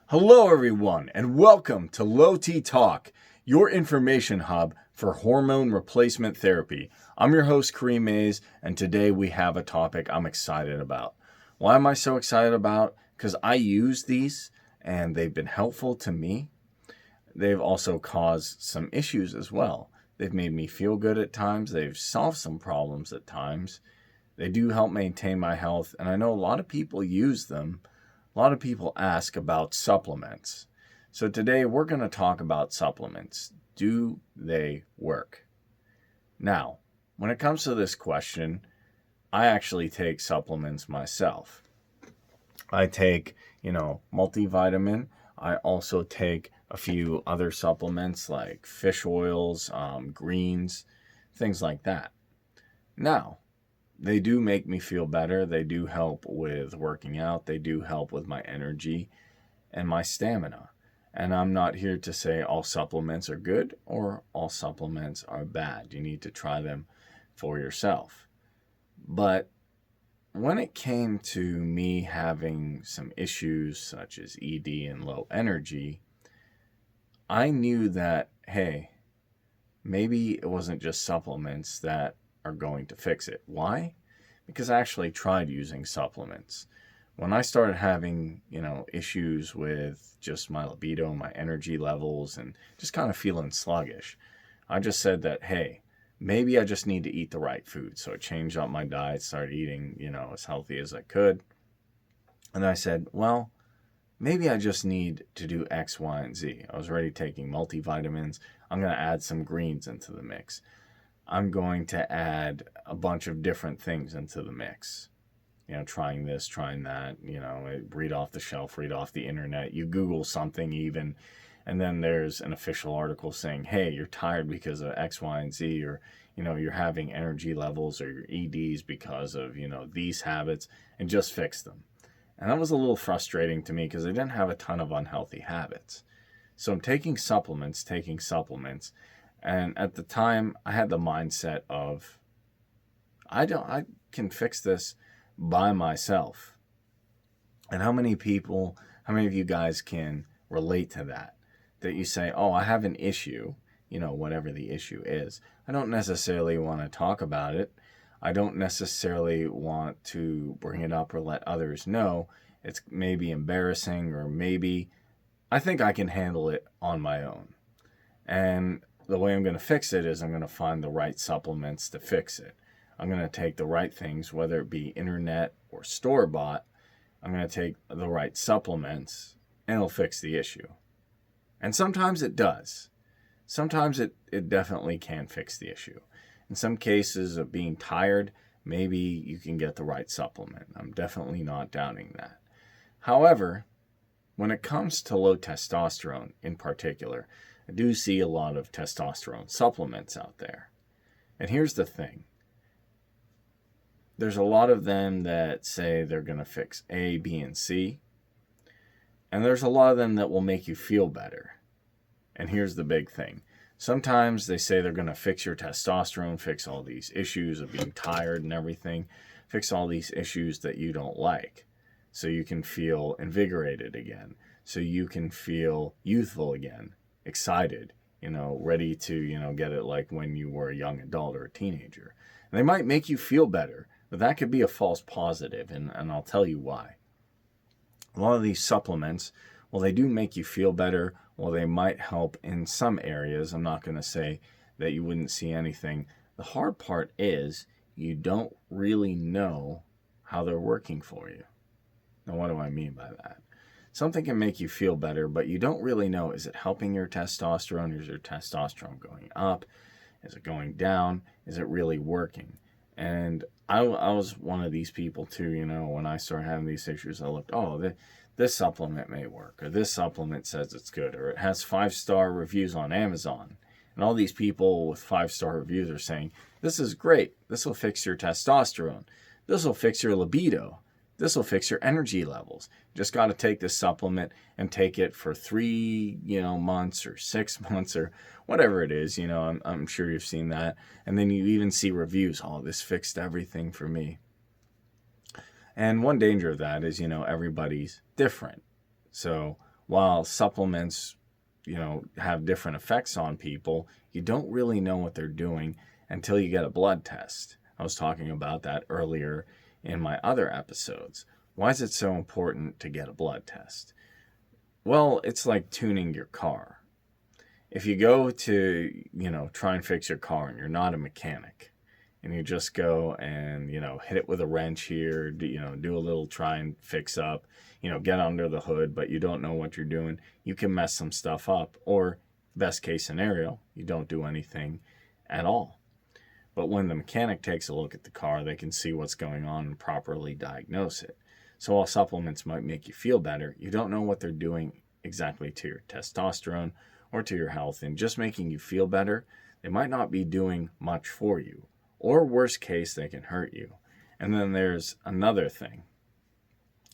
Hello, everyone, and welcome to Low T Talk, your information hub for hormone replacement therapy. I'm your host, Kareem Mays, and today we have a topic I'm excited about. Why am I so excited about? Because I use these, and they've been helpful to me. They've also caused some issues as well. They've made me feel good at times. They've solved some problems at times. They do help maintain my health, and I know a lot of people use them. A lot of people ask about supplements. So today we're going to talk about supplements. Do they work? Now, when it comes to this question, I actually take supplements myself. I take, multivitamin. I also take a few other supplements like fish oils, greens, things like that. Now, they do make me feel better. They do help with working out. They do help with my energy and my stamina. And I'm not here to say all supplements are good or all supplements are bad. You need to try them for yourself. But when it came to me having some issues such as ED and low energy, I knew that, hey, maybe it wasn't just supplements that are going to fix it. Why? Because I actually tried using supplements. When I started having, issues with just my libido, my energy levels, and just kind of feeling sluggish, I just said that, hey, maybe I just need to eat the right food. So I changed up my diet, started eating, as healthy as I could. And I said, well, maybe I just need to do X, Y, and Z. I was already taking multivitamins. I'm going to add some greens into the mix. I'm going to add a bunch of different things into the mix. Trying this, trying that, read off the shelf, read off the internet. You Google something even, and then there's an official article saying, hey, you're tired because of X, Y, and Z, or, you're having energy levels or your EDs because of, these habits, and just fix them. And that was a little frustrating to me because I didn't have a ton of unhealthy habits. So I'm taking supplements. And at the time, I had the mindset of, I can fix this by myself. And how many of you guys can relate to that? That you say, oh, I have an issue, whatever the issue is. I don't necessarily want to talk about it. I don't necessarily want to bring it up or let others know. It's maybe embarrassing, or maybe I think I can handle it on my own. And the way I'm going to fix it is I'm going to find the right supplements to fix it. I'm going to take the right things, whether it be internet or store-bought. I'm going to take the right supplements, and it'll fix the issue. And sometimes it does. Sometimes it definitely can fix the issue. In some cases of being tired, maybe you can get the right supplement. I'm definitely not doubting that. However, when it comes to low testosterone in particular, I do see a lot of testosterone supplements out there. And here's the thing. There's a lot of them that say they're going to fix A, B, and C. And there's a lot of them that will make you feel better. And here's the big thing. Sometimes they say they're going to fix your testosterone, fix all these issues of being tired and everything, fix all these issues that you don't like, so you can feel invigorated again, so you can feel youthful again, excited, ready to, get it like when you were a young adult or a teenager. And they might make you feel better, but that could be a false positive, and I'll tell you why. A lot of these supplements, well, they do make you feel better. Well, they might help in some areas. I'm not going to say that you wouldn't see anything. The hard part is you don't really know how they're working for you. Now, what do I mean by that? Something can make you feel better, but you don't really know, is it helping your testosterone? Is your testosterone going up? Is it going down? Is it really working? And I was one of these people too, when I started having these issues, I looked, this supplement may work, or this supplement says it's good, or it has 5-star reviews on Amazon. And all these people with 5-star reviews are saying, this is great. This will fix your testosterone. This will fix your libido. This will fix your energy levels. You just got to take this supplement and take it for 3, months or 6 months or whatever it is. I'm sure you've seen that. And then you even see reviews. Oh, this fixed everything for me. And one danger of that is, everybody's different. So while supplements, have different effects on people, you don't really know what they're doing until you get a blood test. I was talking about that earlier in my other episodes. Why is it so important to get a blood test? Well, it's like tuning your car. If you go to, try and fix your car and you're not a mechanic, and you just go and, hit it with a wrench here, do a little try and fix up, get under the hood, but you don't know what you're doing, you can mess some stuff up. Or best case scenario, you don't do anything at all. But when the mechanic takes a look at the car, they can see what's going on and properly diagnose it. So while supplements might make you feel better, you don't know what they're doing exactly to your testosterone or to your health. And just making you feel better, they might not be doing much for you. Or worst case, they can hurt you. And then there's another thing.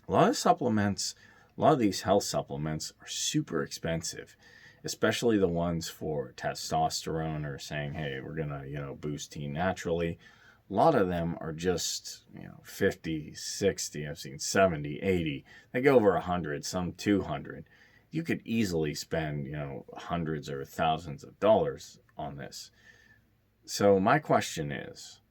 A lot of these health supplements are super expensive, especially the ones for testosterone or saying, hey, we're going to, boost T naturally. A lot of them are just, 50, 60, I've seen 70, 80. They go over 100, some 200. You could easily spend, hundreds or thousands of dollars on this. So my question is,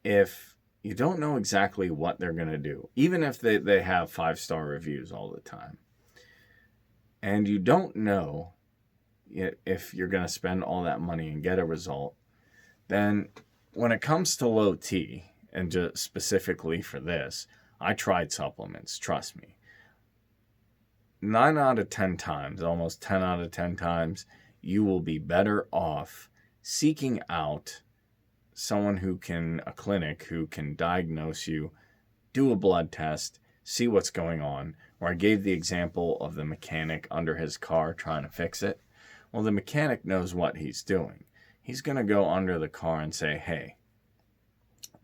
if you don't know exactly what they're going to do, even if they have 5-star reviews all the time, and you don't know if you're going to spend all that money and get a result, then when it comes to low T, and just specifically for this, I tried supplements, trust me. 9 out of 10 times, almost 10 out of 10 times, you will be better off seeking out a clinic who can diagnose you, do a blood test, see what's going on. Where I gave the example of the mechanic under his car trying to fix it. Well, the mechanic knows what he's doing. He's going to go under the car and say, hey,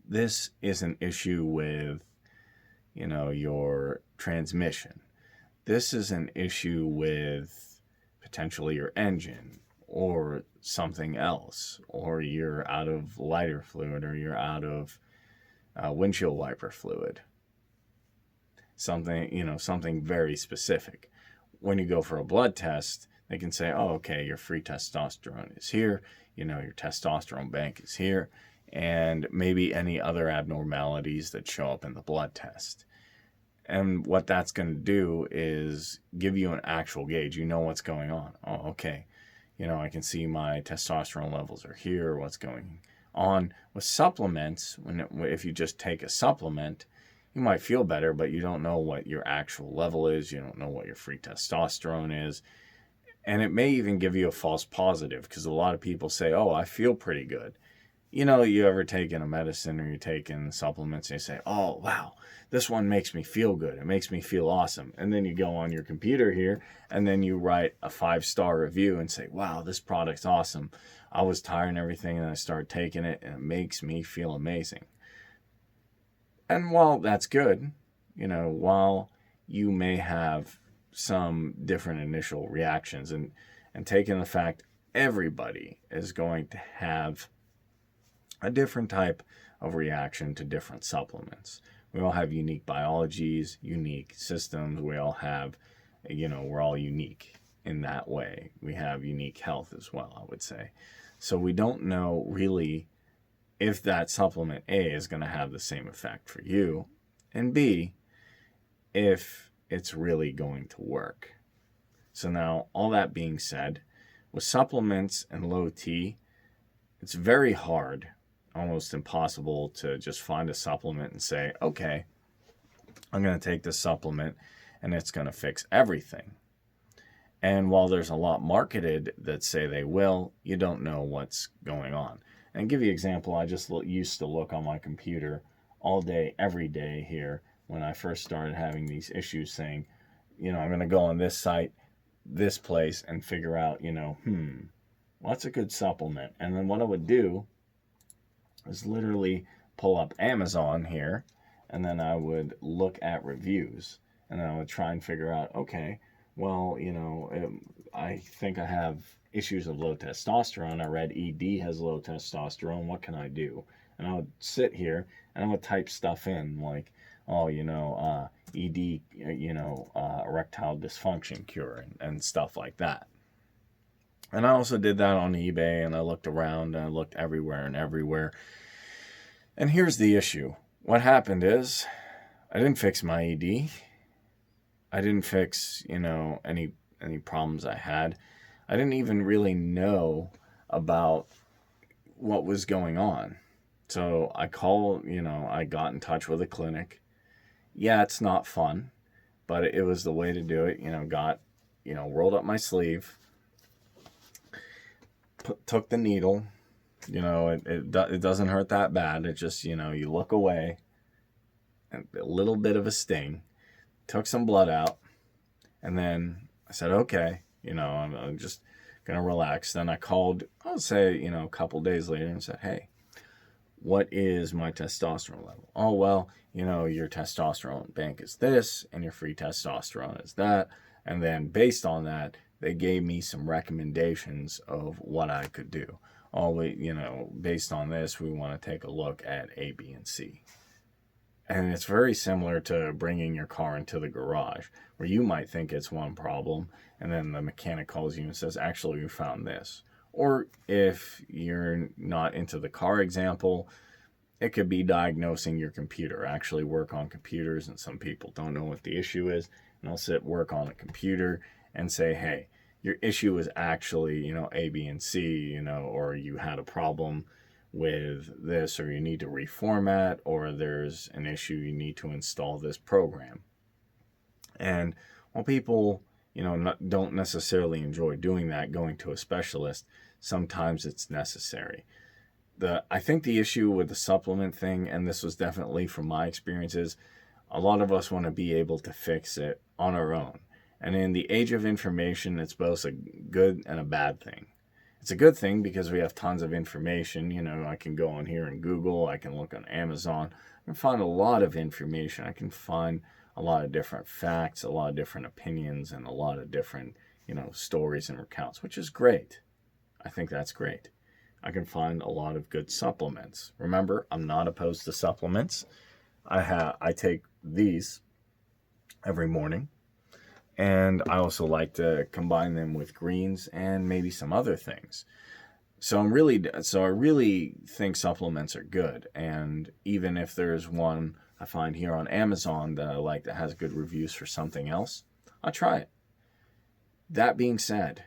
this is an issue with, your transmission. This is an issue with potentially your engine or something else, or you're out of lighter fluid, or you're out of windshield wiper fluid. Something very specific. When you go for a blood test, they can say, oh, okay, your free testosterone is here, your testosterone bank is here, and maybe any other abnormalities that show up in the blood test. And what that's going to do is give you an actual gauge. You know what's going on. Oh, okay. I can see my testosterone levels are here, what's going on. With supplements, if you just take a supplement, you might feel better, but you don't know what your actual level is. You don't know what your free testosterone is. And it may even give you a false positive, because a lot of people say, oh, I feel pretty good. You ever taken a medicine or you're taking supplements and you say, oh, wow, this one makes me feel good. It makes me feel awesome. And then you go on your computer here and then you write a 5-star review and say, wow, this product's awesome. I was tired and everything, and I started taking it and it makes me feel amazing. And while that's good, while you may have some different initial reactions, and taking the fact everybody is going to have a different type of reaction to different supplements. We all have unique biologies, unique systems. We all have, we're all unique in that way. We have unique health as well, I would say. So we don't know really if that supplement A is going to have the same effect for you, and B, if it's really going to work. So now, all that being said, with supplements and low T, it's very hard, almost impossible, to just find a supplement and say, okay, I'm going to take this supplement and it's going to fix everything. And while there's a lot marketed that say they will, you don't know what's going on. And I'll give you an example. I just used to look on my computer all day, every day here when I first started having these issues, saying, I'm going to go on this site, this place, and figure out, what's a good supplement? And then what I would do is literally pull up Amazon here, and then I would look at reviews, and then I would try and figure out, okay, well, I think I have issues of low testosterone. I read ED has low testosterone. What can I do? And I would sit here and I would type stuff in like, ED, erectile dysfunction cure and stuff like that. And I also did that on eBay, and I looked around and I looked everywhere and everywhere. And here's the issue. What happened is I didn't fix my ED. I didn't fix, any problems I had. I didn't even really know about what was going on. So I got in touch with a clinic. Yeah, it's not fun, but it was the way to do it. Rolled up my sleeve, took the needle. It doesn't hurt that bad. It just, you look away, and a little bit of a sting, took some blood out, and then I said, okay, I'm just going to relax. Then I called, I'll say, a couple days later and said, hey, what is my testosterone level? Oh, well, your testosterone bank is this and your free testosterone is that. And then based on that, they gave me some recommendations of what I could do. Based on this, we want to take a look at A, B, and C. And it's very similar to bringing your car into the garage, where you might think it's one problem, and then the mechanic calls you and says, actually, we found this. Or if you're not into the car example, it could be diagnosing your computer. I actually work on computers, and some people don't know what the issue is. And I'll work on a computer and say, hey, your issue is actually, A, B, and C, or you had a problem with this, or you need to reformat, or there's an issue, you need to install this program. And while people, don't necessarily enjoy doing that, going to a specialist, sometimes it's necessary. I think the issue with the supplement thing, and this was definitely from my experiences, a lot of us want to be able to fix it on our own. And in the age of information, it's both a good and a bad thing. It's a good thing because we have tons of information. I can go on here and Google, I can look on Amazon, I can find a lot of information. I can find a lot of different facts, a lot of different opinions, and a lot of different, stories and recounts, which is great. I think that's great. I can find a lot of good supplements. Remember, I'm not opposed to supplements. I take these every morning, and I also like to combine them with greens and maybe some other things. So I really think supplements are good. And even if there's one I find here on Amazon that I like that has good reviews for something else, I'll try it. That being said,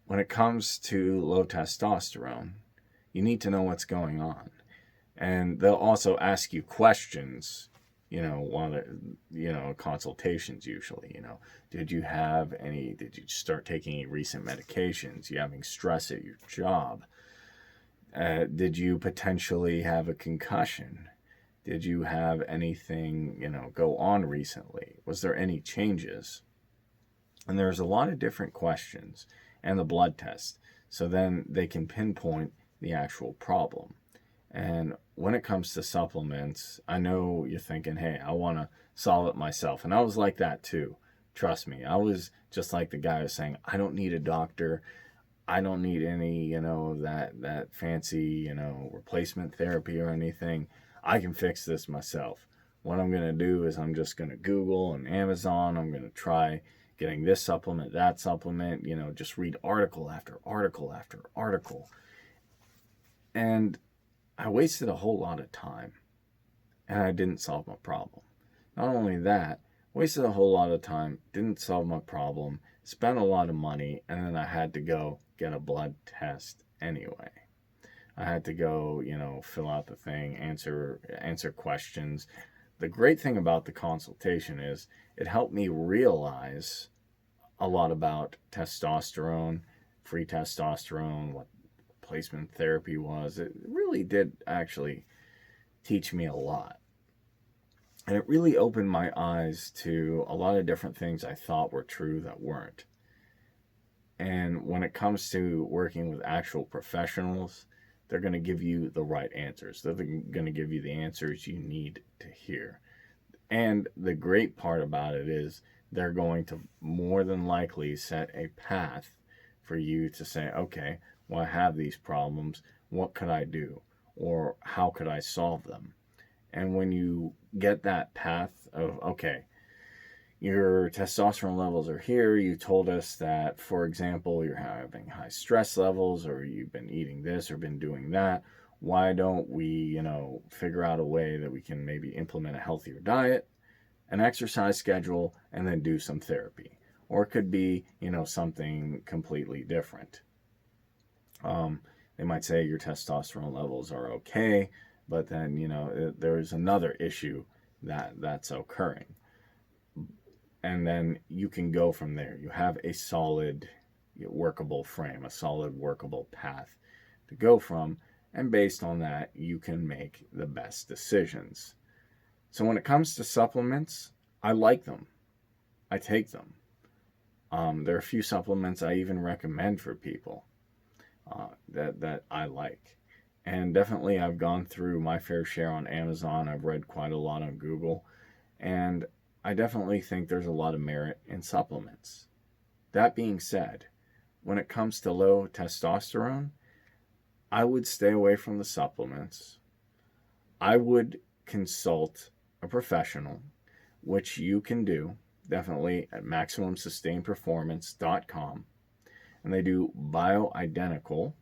when it comes to low testosterone, you need to know what's going on. And they'll also ask you questions, consultations usually, did you start taking any recent medications? You having stress at your job? Did you potentially have a concussion? Did you have anything, go on recently? Was there any changes? And there's a lot of different questions, and the blood test. So then they can pinpoint the actual problem. And when it comes to supplements, I know you're thinking, hey, I want to solve it myself. And I was like that too. Trust me. I was just like the guy who was saying, I don't need a doctor. I don't need any, that fancy, replacement therapy or anything. I can fix this myself. What I'm going to do is I'm just going to Google and Amazon. I'm going to try getting this supplement, that supplement, just read article after article after article. And I wasted a whole lot of time, and I didn't solve my problem. Not only that, wasted a whole lot of time, didn't solve my problem, spent a lot of money, and then I had to go get a blood test anyway. I had to go, fill out the thing, answer questions. The great thing about the consultation is it helped me realize a lot about testosterone, free testosterone, what replacement therapy was. It really did actually teach me a lot. And it really opened my eyes to a lot of different things I thought were true that weren't. And when it comes to working with actual professionals, they're going to give you the right answers. They're going to give you the answers you need to hear. And the great part about it is they're going to more than likely set a path for you to say, okay, well, I have these problems. What could I do? or how could I solve them? And when you get that path of, okay, your testosterone levels are here. You told us that, for example, you're having high stress levels, or you've been eating this or been doing that. Why don't we, figure out a way that we can maybe implement a healthier diet, an exercise schedule, and then do some therapy? Or it could be, something completely different. They might say your testosterone levels are okay, but then, there's another issue that's occurring. And then you can go from there. You have a solid, workable frame, a solid, workable path to go from. And based on that, you can make the best decisions. So when it comes to supplements, I like them. I take them. There are a few supplements I even recommend for people that I like. And definitely I've gone through my fair share on Amazon. I've read quite a lot on Google. And I definitely think there's a lot of merit in supplements. That being said, when it comes to low testosterone, I would stay away from the supplements. I would consult a professional, which you can do definitely at MaximumSustainedPerformance.com. And they do bioidentical,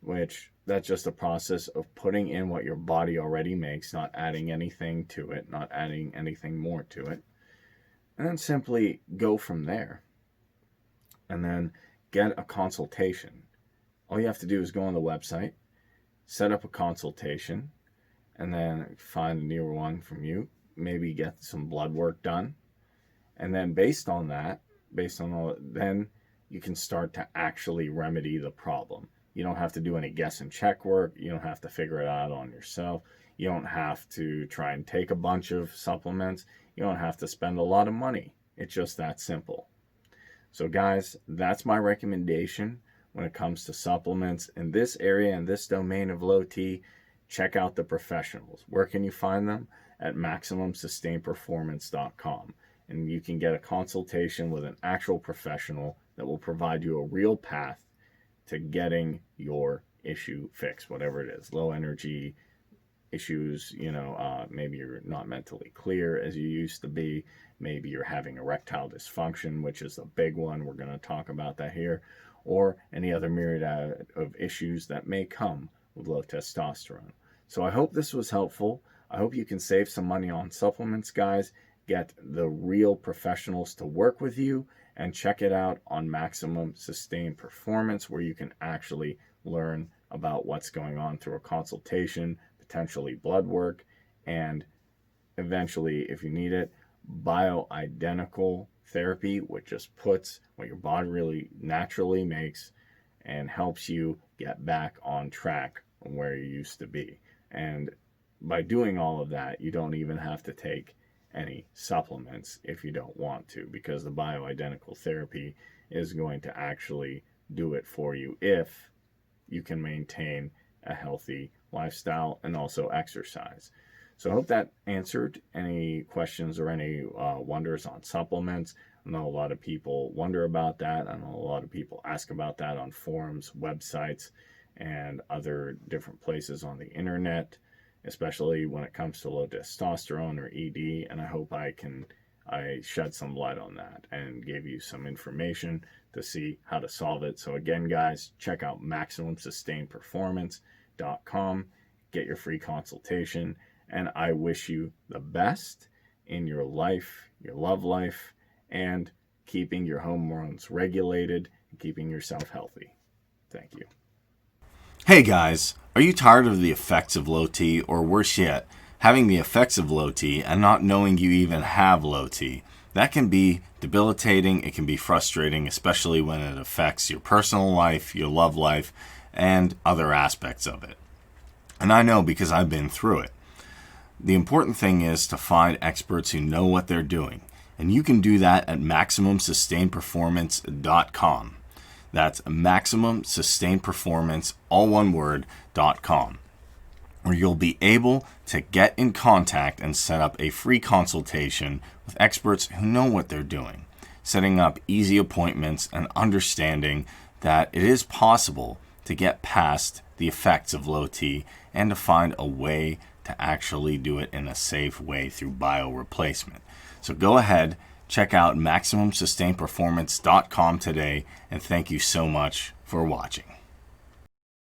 which that's just a process of putting in what your body already makes, not adding anything to it, not adding anything more to it. And then simply go from there. And then get a consultation. All you have to do is go on the website, set up a consultation, and then find a newer one from you. Maybe get some blood work done. And then based on all, then you can start to actually remedy the problem. You don't have to do any guess and check work. You don't have to figure it out on yourself. You don't have to try and take a bunch of supplements. You don't have to spend a lot of money. It's just that simple. So guys, that's my recommendation when it comes to supplements in this area, in this domain of low T. Check out the professionals. Where can you find them? At MaximumSustainedPerformance.com. And you can get a consultation with an actual professional that will provide you a real path to getting your issue fixed, whatever it is. Low energy issues, maybe you're not mentally clear as you used to be. Maybe you're having erectile dysfunction, which is a big one. We're going to talk about that here. Or any other myriad of issues that may come with low testosterone. So I hope this was helpful. I hope you can save some money on supplements, guys. Get the real professionals to work with you, and check it out on Maximum Sustained Performance, where you can actually learn about what's going on through a consultation, potentially blood work, and eventually, if you need it, bioidentical therapy, which just puts what your body really naturally makes and helps you get back on track on where you used to be. And by doing all of that, you don't even have to take any supplements if you don't want to, because the bioidentical therapy is going to actually do it for you if you can maintain a healthy lifestyle and also exercise. So I hope that answered any questions or any wonders on supplements. I know a lot of people wonder about that. I know a lot of people ask about that on forums, websites, and other different places on the internet, especially when it comes to low testosterone or ED. And I hope I shed some light on that and gave you some information to see how to solve it. So again, guys, check out MaximumSustainedPerformance.com. Get your free consultation. And I wish you the best in your life, your love life, and keeping your hormones regulated and keeping yourself healthy. Thank you. Hey guys, are you tired of the effects of low T, or worse yet, having the effects of low T and not knowing you even have low T? That can be debilitating, it can be frustrating, especially when it affects your personal life, your love life, and other aspects of it. And I know because I've been through it. The important thing is to find experts who know what they're doing, and you can do that at MaximumSustainedPerformance.com. That's MaximumSustainedPerformance, all one word, .com, where you'll be able to get in contact and set up a free consultation with experts who know what they're doing, setting up easy appointments and understanding that it is possible to get past the effects of low T and to find a way to actually do it in a safe way through bioreplacement. So go ahead, check out MaximumSustainedPerformance.com today, and thank you so much for watching.